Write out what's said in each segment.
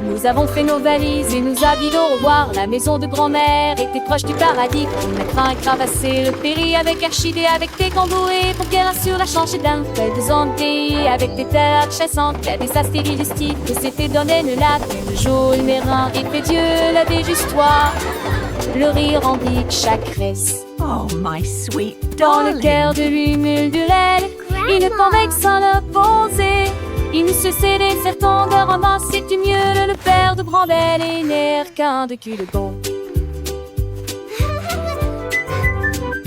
Nous avons fait nos valises et nous habillons au revoir. La maison de grand-mère était proche du paradis. La crin est cravassé, le péri avec Archidée, avec tes camboués pour qu'elle assure la changer d'un fait des antilles, avec des terres chassantes, il y a des astéries du style que s'était donné le lac, le jaune mérin et fait Dieu la déjustoire. Le rire remplit chaque reste. Oh, my sweet Dans le darling. cœur de lui mule-durelle, une convexe sans l'opposé. Il ne se cédait certain de ramasser du mieux le père de Brandel et n'air qu'un de cul de bon.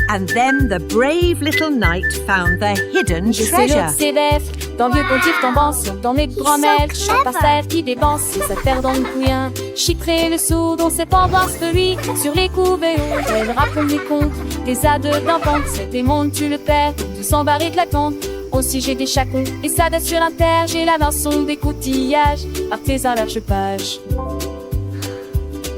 And then the brave little knight found the hidden Je sais treasure. l'autre s'élève, dans vieux pontife tombant sur dans les grand-mères, chante par terre qui dépense ses affaires dans le couillin. Chiffrer le sou dont ses pendances de lui, sur les couvées où elle raconte des contes, des ades d'enfants, c'est des mondes tu le perds, tout s'embarrer de la compte. Aussi j'ai des chacons, et ça date sur un terre, j'ai la vinçon des coutillages, artisan large page.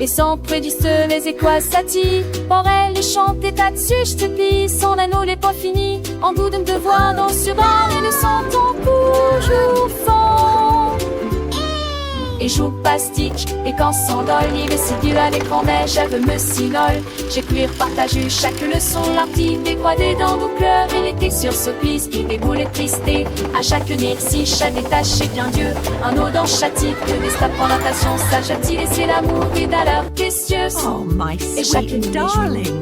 Et sans prédistes les étoiles s'attirent, pour elle les chante des tas de suches pis, son anneau n'est pas fini, en goût de me devoir dans ce bar et le sentant toujours fond. Et joue pastique, et quand s'endole, il est si dur à l'écran, mais j'avais me sinole. J'ai cuir partagé chaque leçon, l'artiste décroisé dans nos pleurs, et l'été sur ce piste, qui déboule et tristé. À chaque si chat détaché bien Dieu, un eau dans châtie, que des stapes en natation, ça j'atti laissé l'amour, et d'alors précieuse. Oh, my Et chaque sweet nuit, darling.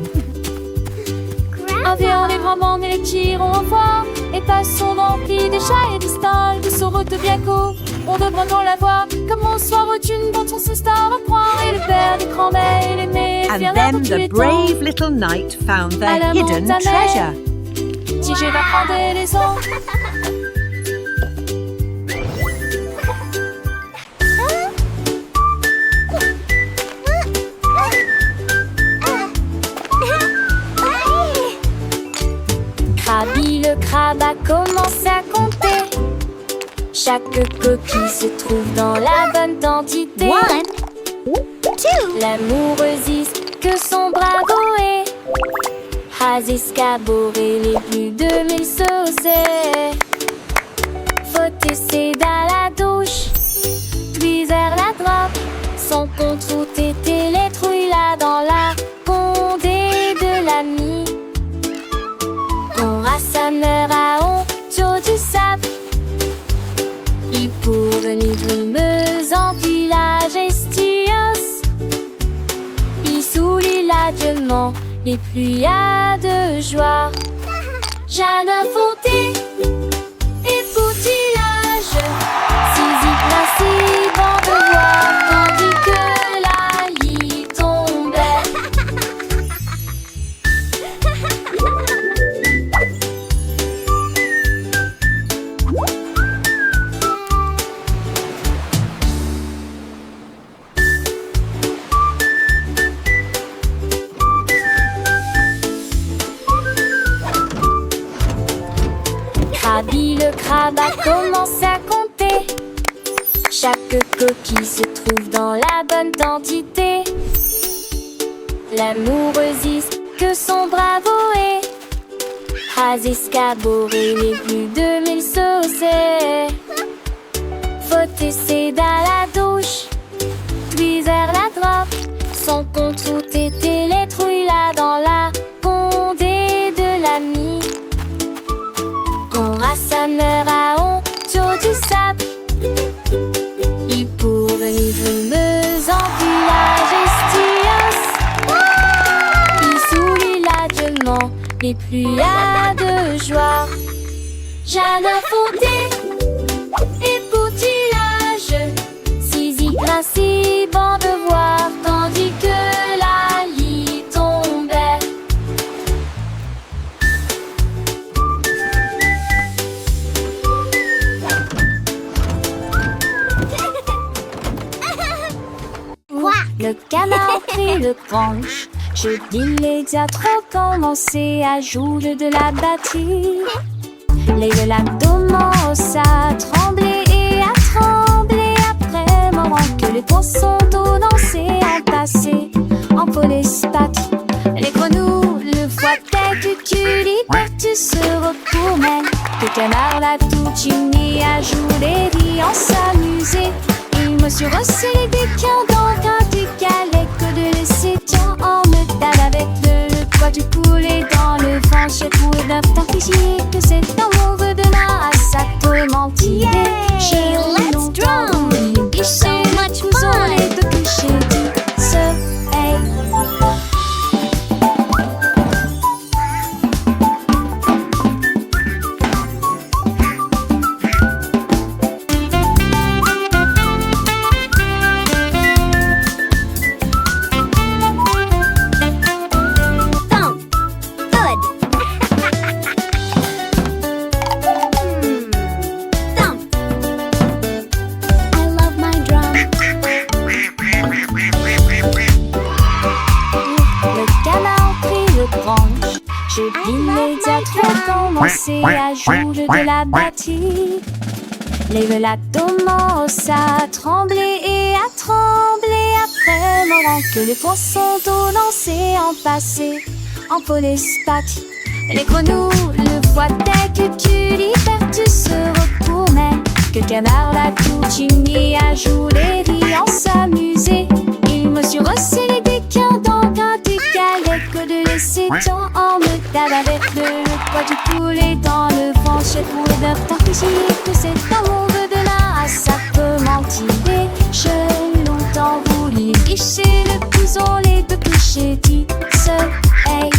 un viande et grand et les tirons au revoir, et passons remplis des chats et des stalles, de son route bien court. On devrait donc la voir, comme on soir une dont on se star à croire, et le père des grands-mères et les mères, And viens là then pour tuer the ton. brave little knight found the À la hidden montagne. treasure. Si je vais prendre les os. Krabi le crabe a commencé à compter. Chaque coquille se trouve dans la bonne quantité. 1, 2. L'amoureuxiste que son bravo est, has escaboré les plus de 1000 saucés. Faut essayer dans la douche, puis vers la droite, son contre route était les trouilles là dans la condé de l'ami. On rassembleur à honte du sable, il pour venir meuse en village estios. Il soulit l'adieuement, et plus y a de joie. Jeanne Fonté et poutillage, Sisi principe en devoir, tandis que la lit tombait. Krabi le crabe a commencé à compter. Chaque coquille se trouve dans la bonne quantité. L'amoureuxiste que son bravo est, has escaboré les plus de 1000 saucés. Faut essayer dans la douche, puis vers la droite, son contre route était les trouilles là dans la condé de l'ami. On rassembleur à honte du sable, il pour venir meuse en village estios. Il soulit l'adieuement, et plus y a de joie. Jeanne Fonté et poutillage, Sisi principe en devoir, tandis que la lit tombait. Le canard prit le branche, je dis les diatres commencé à jouer de la batterie. Les l'abdomen à trembler et à trembler après moment que les poissons d'eau dansaient entassés en police patrie. Les grenouilles, le foie tête du cul, se recourent même. Que canard la toute unie a joué riant s'amuser. Il me suis resserré des quins dans un décalé que de laisser tiens en métal avec le poids du poulet dans le vent. J'ai trouvé d'un fichier que c'est un mot de là à sa tourmentille. Yay! Let's drum! So much fun! Et de coucher du soleil. Thump. Good. Thump. I love my drum. Le canard prit le branche. J'ai immédiatement commencé à jouer de la batterie. Les velas commencent à trembler et à trembler après le moment que les poissons d'eau lancés en passé en polyspath. Les grenouilles le voient dès que tu libères, tu se retournais. Que le canard l'a tout unis à jouer, riant s'amuser. Il me suis resserré des quins dans un décalé que de laisser tant en métal avec le poids du poulet dans le vent. J'ai trouvé d'un fichier que c'est un monde de là à ça peut mentir. J'ai longtemps voulu licher le couson, les deux clichés du soleil.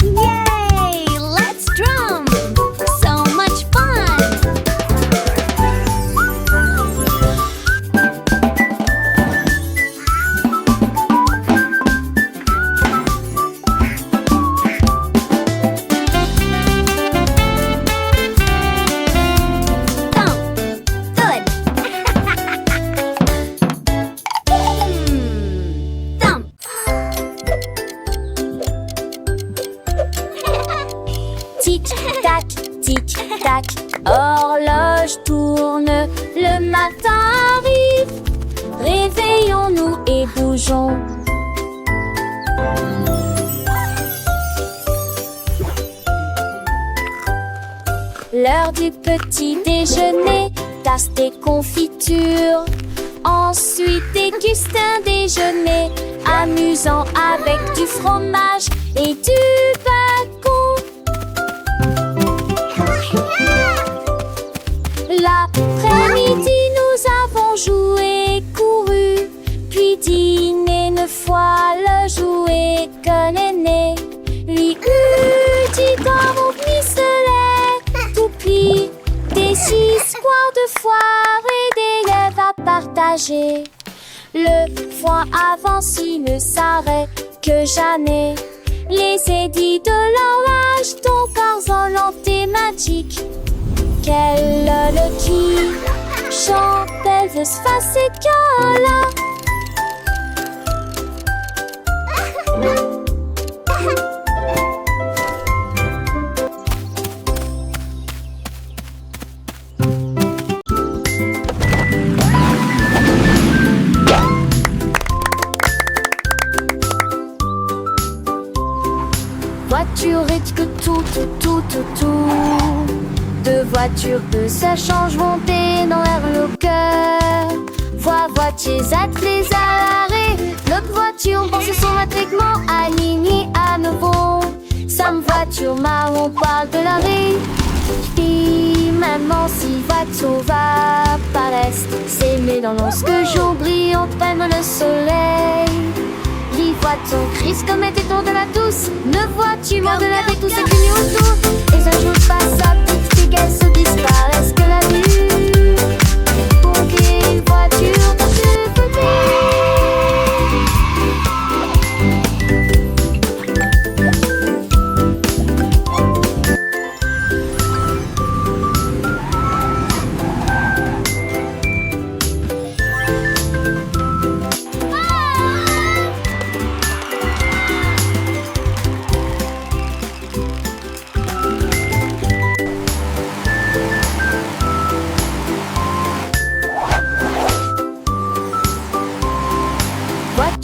Yay! Let's drum! So much fun! Thump. Good. Thump. Tic-tac, tic-tac, horloge tourne, le matin arrive. Réveillons-nous et bougeons. L'heure du petit déjeuner, tasse des confitures. Ensuite déguste un déjeuner amusant avec du fromage et du bacon. L'après-midi, nous avons joué, couru, puis dîné 9 fois le jouet que l'aîné lui eut dit dans mon pistolet. Tout pris des histoires de foire et d'élèves à partager. Le foin avance, il ne s'arrête que jamais. Les édits de l'horloge tombent par en thématique. Quel le qui chante Elvis Fascicola. Voiture et que tout. Deux voitures que ça change monter dans l'air le cœur. Voitiers attelés à l'arrêt. Notre voiture pense son matriclement aligné à nouveau. Sam voiture marron parle de l'arrêt. Puis maman si voiture va paraître. S'aimer dans lorsque jour brillant prenne le soleil. Les voitures crise comme était tour de la douce. Ne vois-tu moins de la vie tout ce qui est autour. Et un jour passe à petite qu'elle se disparaisse que la vue. Pour qu'une voiture dans ce côté.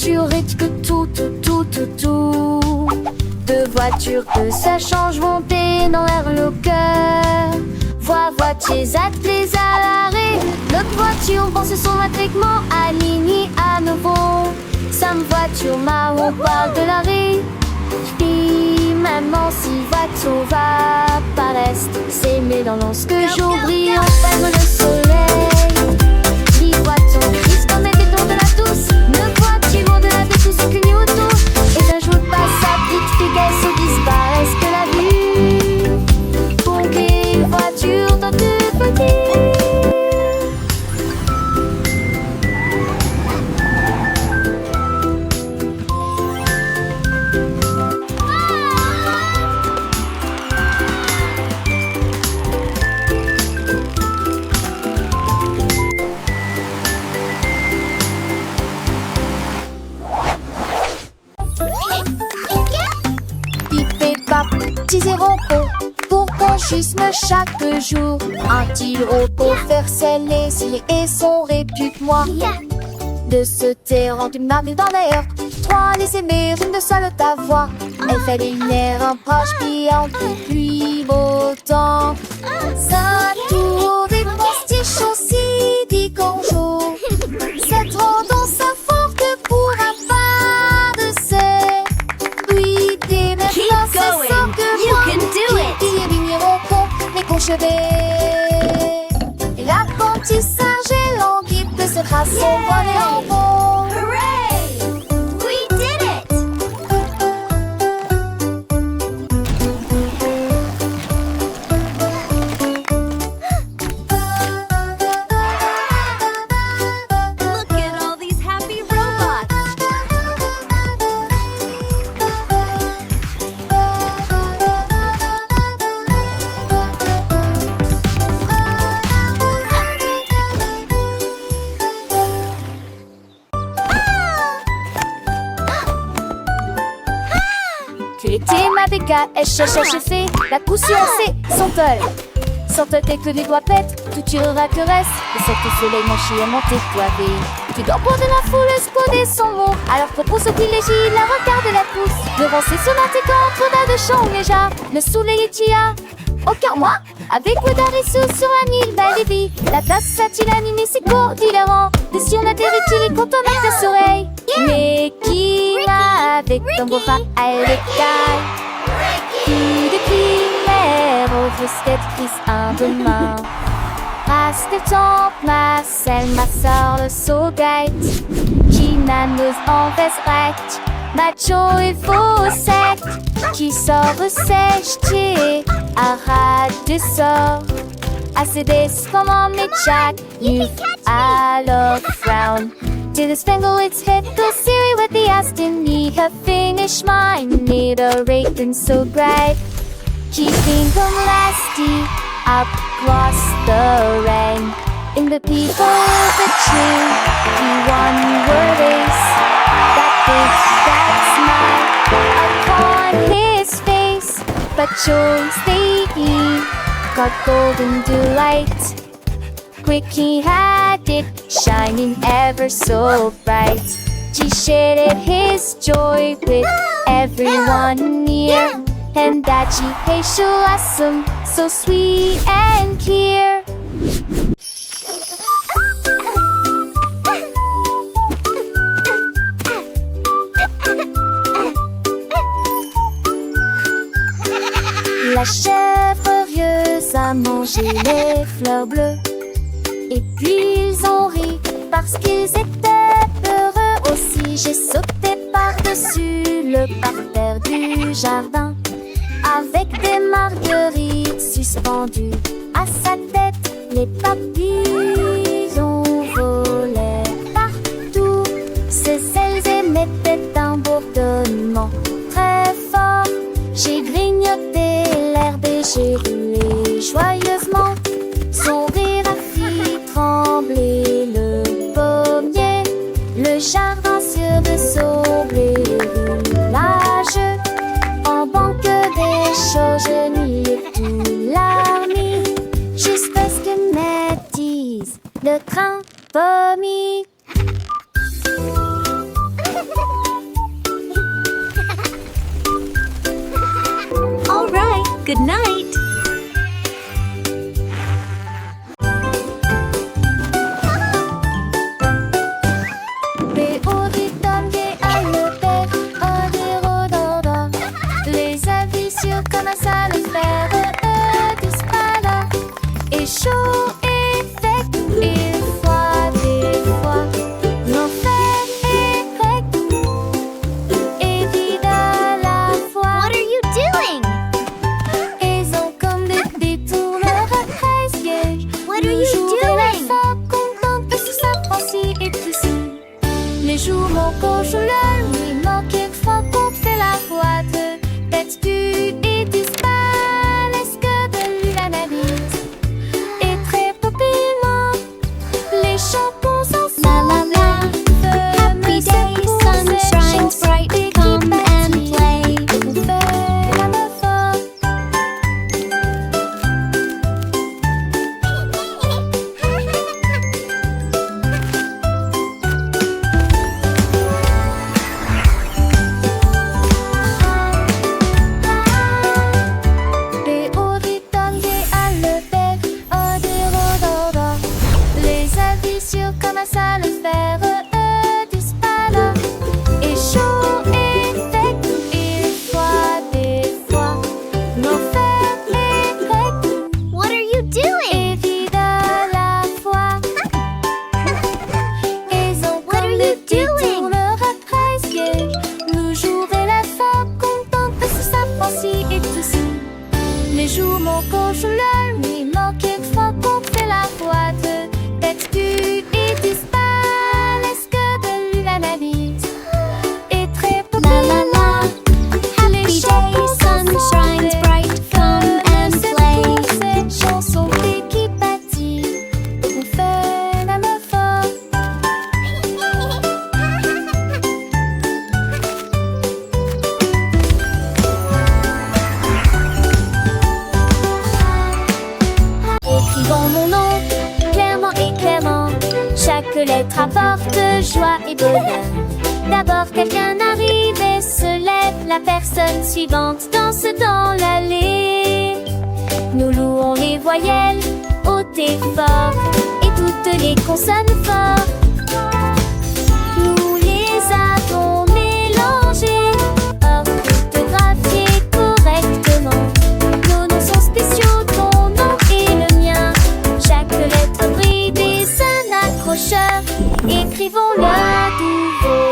voiture et que tout. Deux voitures que ça change monter dans l'air le cœur. Voitiers attelés à l'arrêt. Notre voiture pense son matriquement aligné à nouveau. Sam voiture marron parle de l'arrêt. Puis maman si voiture va par l'est. C'est mais dans l'once que jour brille enfin le soleil. Les voitures grisent comme des bétons de la douce. Nos voitures de la douce c'est qu'une auto. Et d'un jour passe sa petite figure se disparaissent que la vue. Pour les voitures dans toute petite. Petits et repos pour conchusme chaque jour. Un-t-il repos faire sceller et son répute-moi de se taire en une marque dans l'air. Trois les aimer, une de seule ta voix. Elle fait des nerfs un proche pliant depuis beau temps. Ça tour des postiches aussi dit conjour. Cette tendance à forte pourra pas de se. Oui, des merdes c'est ça que You can do it. il est vigneron con, mais conchevé. L'apprentissage est lent, qui peut se tracer son bonnet en bon. Hooray! We did it! Look at all these happy robots! Que l'été ma béca, elle cherche fait la couture c'est son tol. Sans te que des doigts pètent, tout tirera que reste. Et cette soleil mon chien monté toivé. Tu dors pour de la foule, spoder son mot. Alors propose au privilégie, la regarde la pousse. Devant ses sonnettes et contre de chant déjà. Le soleil est tia. Aucun moi, avec peu d'arrêts sur un île belle et vie. La place a-t-il animé ses cours d'hilarant. Des cieux l'atterrit-il et content avec ta soleil. Mais qui va avec ton beau pas à l'écaille. Qui de primaire au fresquette prise un demain. Passe tes temps, ma selle, ma soeur, le saugate. Qui nanos en veste recte. Macho et faux sec. Qui sort sèche, t'es arrête de sort. Assez comme on met Jack. You alors frown. To the spangle its head, go Siri with the Aston. Need her finish mine, need a rate and so bright. Keeping them lasty up across the rain. In the people of the tree, the one word is that big, that smile upon his face. But chose they eat, got golden delight. Quick he had it, shining ever so bright. He shared his joy with everyone near. And that she hates awesome, so sweet and clear. La chèvre rieuse a mangé les fleurs bleues. Et puis ils ont ri parce qu'ils étaient peureux aussi. J'ai sauté par-dessus le parterre du jardin avec des marguerites suspendues à sa tête. Les papillons volaient partout. Ses ailes émettaient un bourdonnement très fort. J'ai grignoté l'herbe et j'ai roulé joyeusement. Son rire a fait trembler le pommier. Le jardin sur de saublé village. En banque des choses, je n'y ai tout l'armée. Jusqu'à ce que me dise le train vomi. Good night. Les avis sur comment ça le faire, tous pas là. Et chaud et sec, et froid des fois. L'enfer est grec et vide à la fois. What are you doing? Ils ont comme des détourneurs à 13 pièges. What are you doing? Content que sous sa pensée et tout ça. Les jours manquent je l'aime, il manque quelquefois qu'on fait la boîte. Tête du et disparaît, est-ce que de l'analyse est très populaire. Les chansons sont La la la. Happy day, sun shines bright. Come and play. On fait la meuf fort. Les auditeurs à le faire, oh des rododors. Les avis sur comment ça le faire, disent pas là. Et chaud et sec, et froid des fois. L'enfer est grec What are you doing? et vide à la fois. Ils ont What are comme you des doing? détourneurs à 13 pièges. Le jour et la fin, content que sous sa pensée et tout ça. Les jours manquent je l'aime, il manque quelquefois qu'on fait la boîte. Tête du et disparaît, est-ce que de l'analyse est très La la populaire. la. Happy day, sun shines bright. Come and play. Cette chanson qui bâtit, on fait la meuf fort. Écrivons mon nom, clairement et clairement. Chaque lettre apporte joie et bonheur. D'abord quelqu'un arrive et se lève. La personne suivante danse dans l'allée. Nous louons les voyelles hautes et fortes et toutes les consonnes fortes. Nous les avons mélangées, orthographiées correctement. Nos noms sont spéciaux, ton nom et le mien. Chaque lettre brille des un accrocheur. Écrivons-le à nouveau.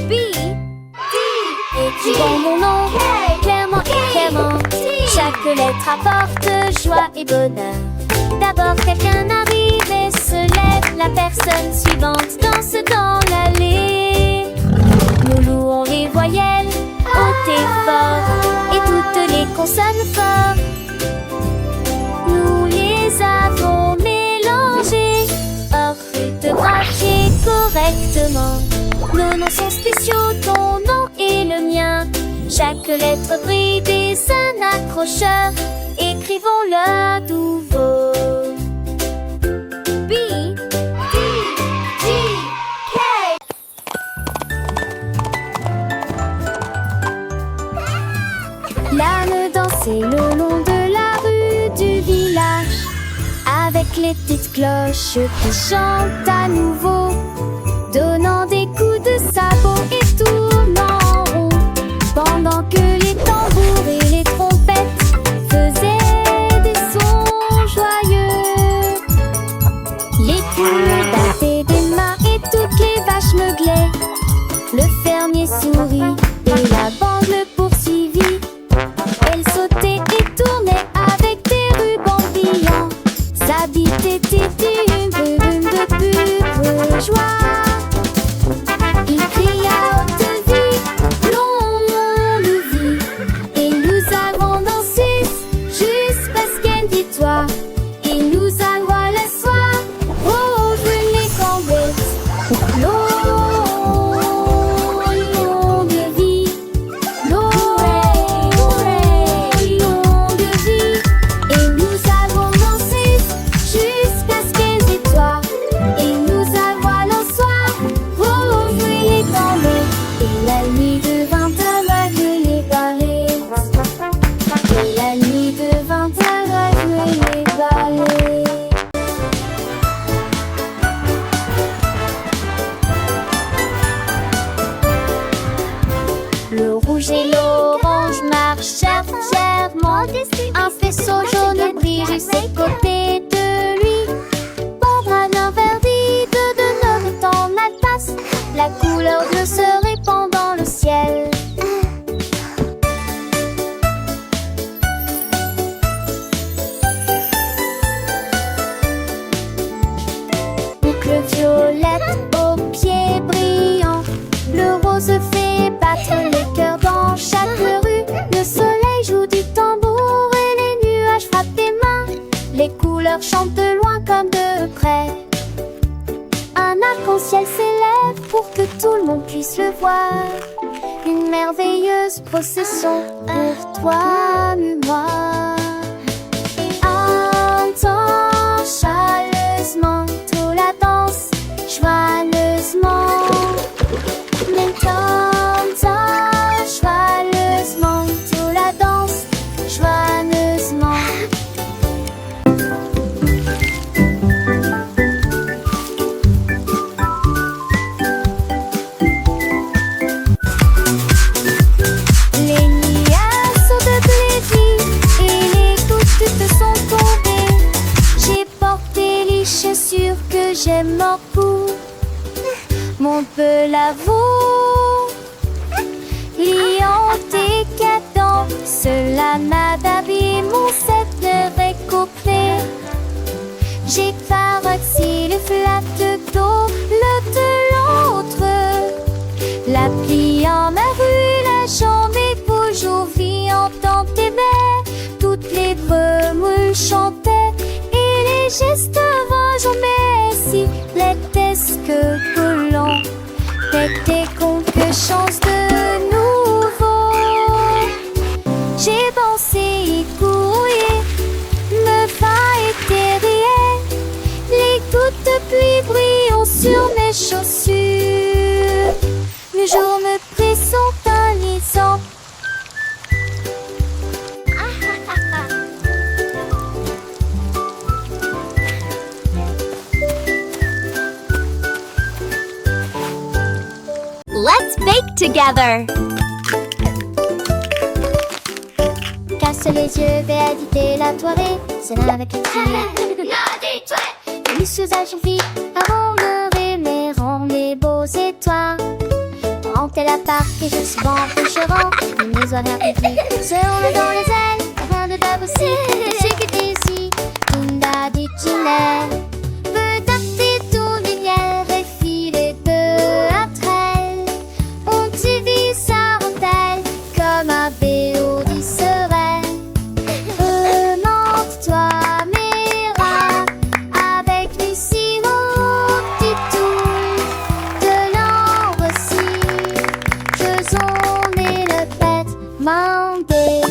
B, D. Écrivons mon nom, clairement et clairement. Chaque lettre apporte joie et bonheur. D'abord quelqu'un arrive et se lève. La personne suivante danse dans l'allée. Nous louons les voyelles hautes et fortes et toutes les consonnes fortes. Nous les avons mélangées, orthographiées correctement. Nos noms sont spéciaux, ton nom et le mien. Chaque lettre brille des un accrocheur. Écrivons-le à nouveau. B, D, G, K. L'âne dansait le long de la rue du village, avec les petites cloches qui chantent à nouveau, donnant des coups de sabot et tournant en rond, pendant que les tambours et les trompettes faisaient des sons joyeux. Les poules battaient des mains et toutes les vaches meuglaient. Le fermier sourit et la bande le poursuivit. Elle sautait et tournait avec des rubans brillants. Sa bite était une brume de pure joie. un faisceau jaune brille juste à côté de lui. Prendre un verre vide de l'eau dans la tasse. La couleur bleue se répand dans le ciel. Boucle violette aux pieds brillants. Le rose fait battre les cœurs dans chaque rue. Le soleil joue du tambour et les nuages frappent des mains. Les couleurs chantent de loin comme de près. Un arc-en-ciel s'élève pour que tout le monde puisse le voir. Une merveilleuse procession pour toi, moi. Entends chaleureusement tout la danse, joyeusement. T'entends joyeusement tout la danse, joyeusement. Les nuages sont de plaisir et les gouttes sont tombées. J'ai porté les chaussures que j'aime beaucoup. Mon peu l'avoue, lion décadent, cela m'a d'habillé mon set de récouplé. J'ai paroxy le flatte d'eau, le de l'autre. La pluie en ma rue, la journée toujours vivante dans tes baies. Toutes les brumes chantaient et les gestes vont jamais si l'étesque collant. T'étais con que chance de nouveau. J'ai pensé y courir, me va éterrier. Les gouttes de pluie brillent sur mes chaussures. Le jour me présente un lisant. Let's bake together. Casse les yeux, vais éditer la soirée. C'est là avec les les sous vite avant de révéler les beaux étoiles. Hanter la part et je suis bon coucherant. Les maisons rapides se roulent dans les ailes. Rien de dab aussi, je sais que t'es ici. Tunda dit Ginelle. Peut tâter tout le miel et filer de après. On divise sa rondelle comme un béo serait. Remonte-toi, Mira, avec les sirops du tout, de l'ambre aussi. Faisons les le bête mandé.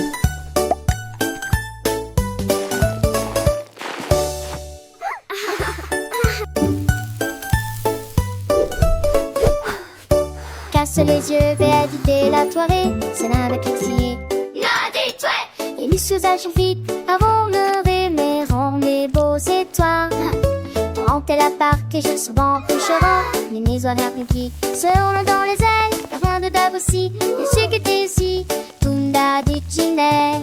Casse les yeux, vais éditer la soirée. C'est là avec les filles. Et les sous-âges vite avant le révéleront les beaux étoiles. Hanter la part et je suis bon couchera. Les maisons rapides se roulent dans les ailes. Rien de dab aussi, je sais que t'es ici. Tunda dit Ginelle.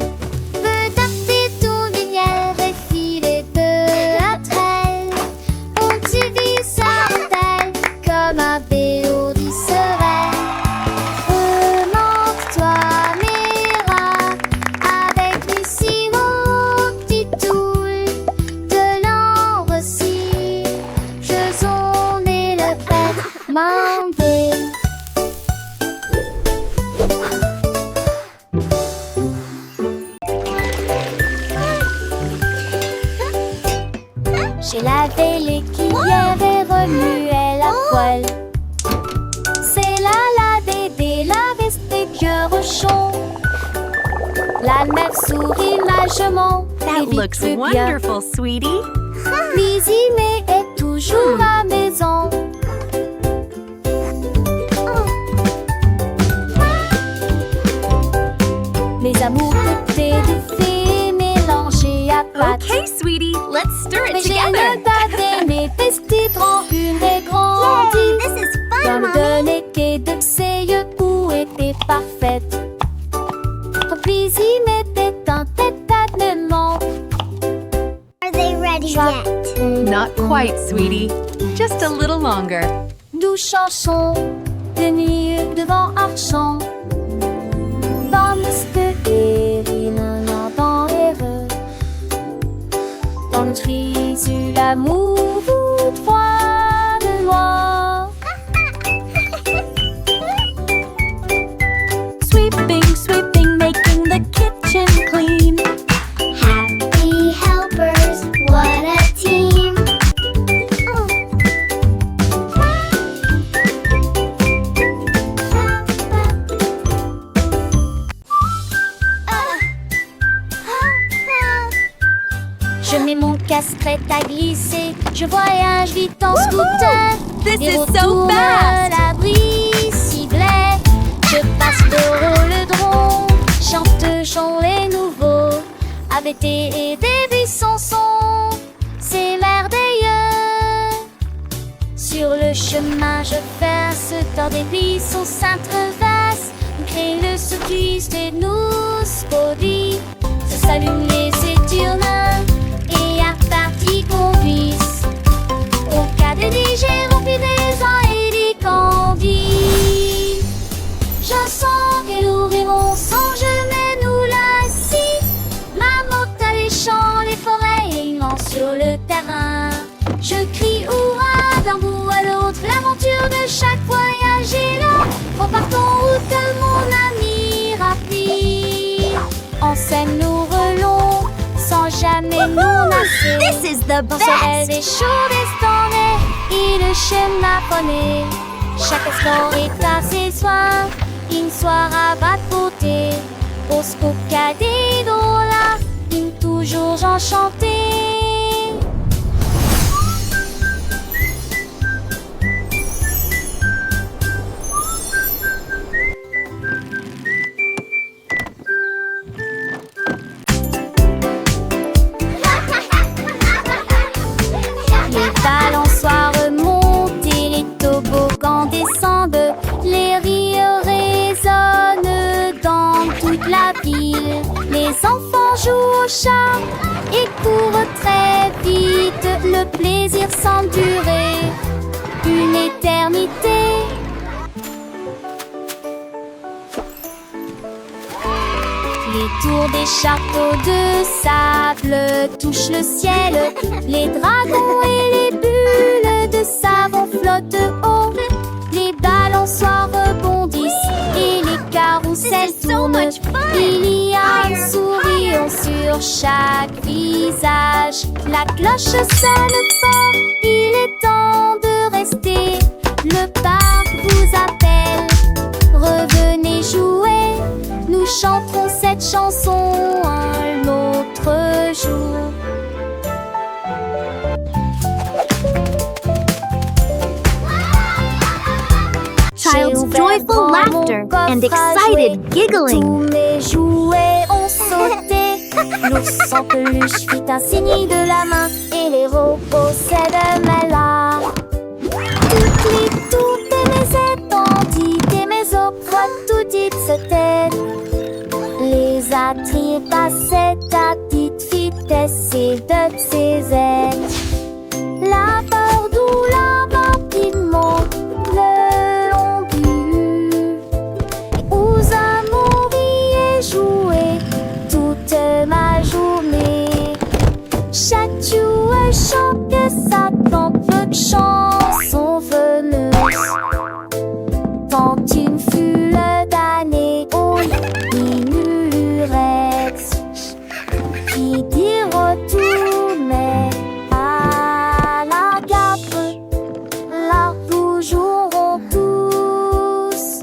Peut tâter tout le miel et filer de la trelle. On divise sa rondelle comme un béo serait. Remonte-toi, Mira, avec les sirops du toul, de l'ambre aussi. Faisons les le bête mandé. J'ai lavé les cuillères et remué la poêle. C'est la Dédé, la veste des vieux rochons. La mère sourit lâchement. That et looks vite bien. wonderful, sweetie. Lizzie est toujours à la maison. Mes amours de thé de fée mélangés à pâte. Okay, sweetie, let's stir it Mais j'ai together. le baptême, mes petites rend une et grandie. This is fun, Comme Mommy. de l'été de ses yeux où était parfaite. Lizzie mettait un tête à tête Not quite, sweetie. Just a little longer. Douce chanson de nuit devant Archamp. Vamos guérir un ardent heureux. Dans le tri sur l'amour froid de loi. Sweeping, sweeping, making the kitchen clean. Happy helpers, what a team. Je mets mon casque-crête à glisser. Je voyage vite en scooter. This Des is retours so fast! l'abri ciblait. Je passe le rhododendron. Chante les nouveaux. ABT et des buissons sont. C'est merveilleux. Sur le chemin, je verse dans des buissons s'intreversent. Crée le circuit des nous produits. Se s'allument les éturnins. Et à partie qu'on puisse. Au cas de digérer, remplis des ans et des candies. Je sens qu'elle ouvrit mon sang, je mets nous là si. Ma moto les champs, les forêts et immense sur le terrain. Je crie hurrah d'un bout à l'autre, l'aventure de chaque voyage est là. Repartons route mon ami rapide. En scène nous relons, sans jamais nous lasser. This is the Dans ce rêve des best! chauds destins et le schéma connaît. Chaque instant est à ses soins, une soirée à beauté. Au scocadé là, une toujours enchantée. Les balançoires montent et les toboggans descendent. Les rires résonnent dans toute la ville. Les enfants jouent au chat et courent très vite. Le plaisir semble durer une éternité. Les tours des châteaux de sable touchent le ciel. Les dragons et les bulles de savon flottent haut. Les balançoires rebondissent et les carousels tournent. Il y a un sourire sur chaque visage. La cloche sonne fort, il est temps de rester. Le parc vous appelle, revenez jouer. Nous chanterons cette chanson un autre jour. Child's joyful laughter and excited giggling. Tous mes jouets ont sauté. L'ours en peluche fit un signe de la main et les robots s'aident là. Toutes mes étendues et mes opres, tout dites se tête. Les attire passaient à petite vitesse et de ses ailes. La peur d'où la rapidement le long but. Et aux amours et jouer toute ma journée. Chaque jouet chante sa temple chanson veneuse. Tant une foule d'années au minurex qui dit retourner à la gare. Là nous jouerons tous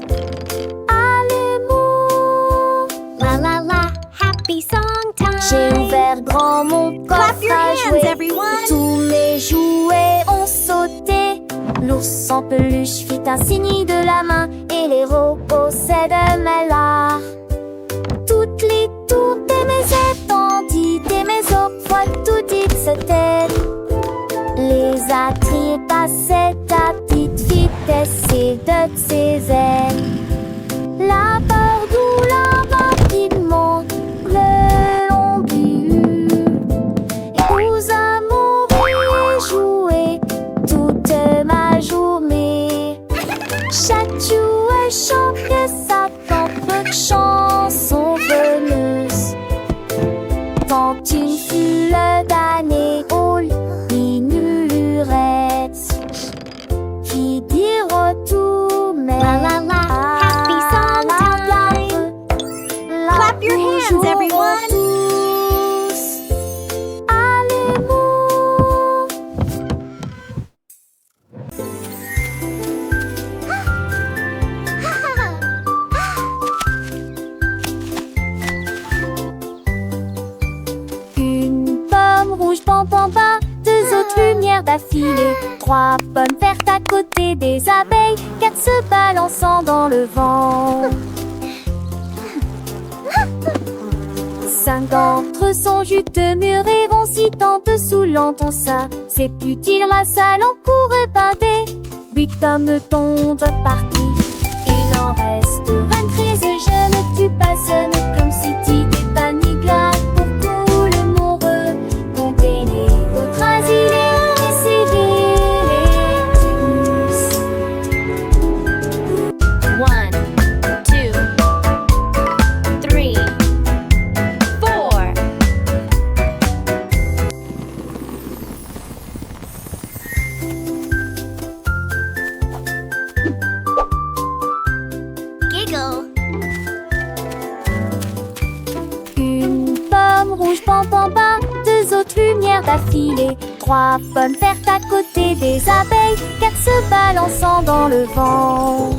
à l'amour. La la la, happy song time. J'ai ouvert grand mon coffre Clap your à hands, jouer. everyone. Tous mes jouets ont sauté. L'ours en peluche fit un signe de la main et les robots s'aident là. Toutes les tours de mes étendues et mes opres, tout dites se tête. Les attire passaient à petite vitesse et de ses ailes. La peur d'où la rapidement le long but. Et aux amours et jouer Chaque jouet chante sa propre chanson veineuse. Quand une foule d'années au minurette qui dit retour mais Happy song time. Clap your hands, everyone. Tous à l'amour. Une pomme rouge, pam pam pam, deux autres lumières d'affilée, trois pommes vertes à côté des abeilles, quatre se balançant dans le vent. Cinq d'entre eux sont juteux, mûrs et vont si tant dessous l'entend ça. C'est utile, la salle en cours et pâté. Huit pommes tombent parties. Il en reste 23. Je ne tue pas, ce n'est comme si tu t'es pas ni glace pour tout le monde. Comptez les autres asilés, essayez-les tous. 1, 2, 3, 4. Giggle. Une pomme rouge, pam pam pam, deux autres lumières d'affilée, trois pommes vertes à côté des abeilles, quatre se balançant dans le vent.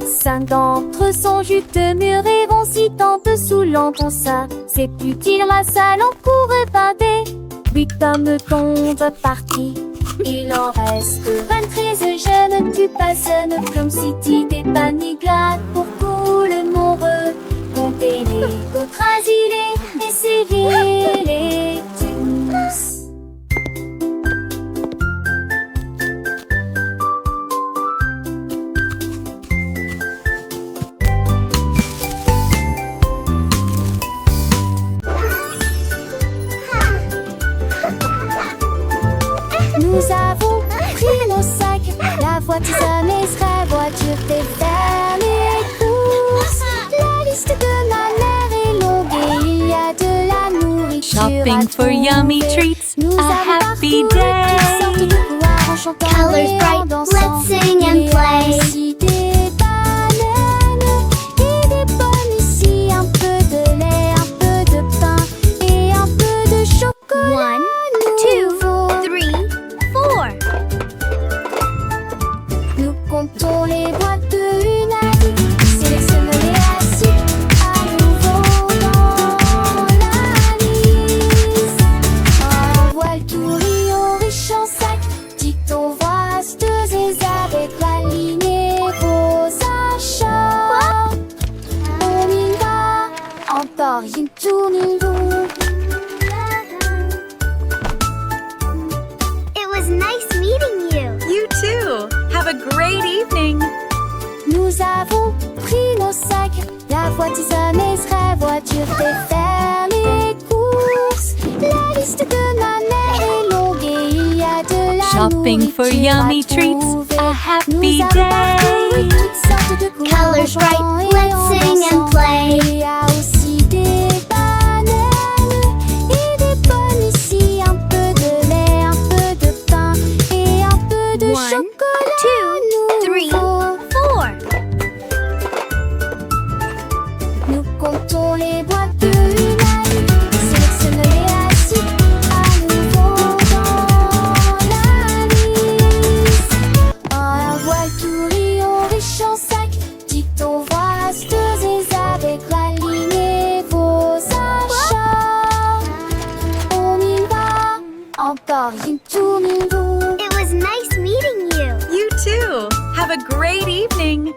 Cinq d'entre eux sont juteux, mûrs et vont si tant dessous l'entend ça. C'est utile, la salle en cours et pâté. Huit pommes tombent parties. Il en reste 23. Je ne tue pas, ce n'est comme si tu t'es pas ni glace pour tout le monde. Comptez les autres asilés, essayez-les tous. Nous avons pris nos sacs, la voiture jamais sera voiture fait faire les courses. La liste de ma mère est longue et il y a de la nourriture Shopping à for yummy trouver. treats, Nous a avons happy parcouru toutes sortes day. de couloirs en chantant Colors et en bright, dansant. let's sing and Il y a play. aussi des bananes et des pommes ici, un peu de lait, un peu de pain et un peu de chocolat. 1, 2, 3, 4. Nous comptons les boîtes de une à une, sélectionnons les assiettes à nouveau dans la liste. Un voile tout riant riche en sac, dit-on vasteuse et avec la lignée vos achats. On y va, encore une tournure. It was nice meeting you. You too. Have a great evening. Nous avons pris nos sacs, la voiture jamais sera voiture fait faire les courses. La liste de ma mère est longue et il y a de la Shopping for nourriture yummy à treats, trouver. a happy Nous avons parcouru day. toutes sortes de couleurs Colors en bright, chantant et let's en sing and dansant. play. Il y a aussi des bananes et des pommes ici, un peu de lait, un peu de pain et un peu de 1, chocolat. 2, 3, nouveau. 4. Nous comptons les boîtes de une à une, sélectionnons les assiettes à nouveau dans la liste. Un voile tout riant riche en sac, dit-on vasteuse et avec la lignée vos achats. On y va, encore une tournure. It was nice meeting you. You too. Have a great evening.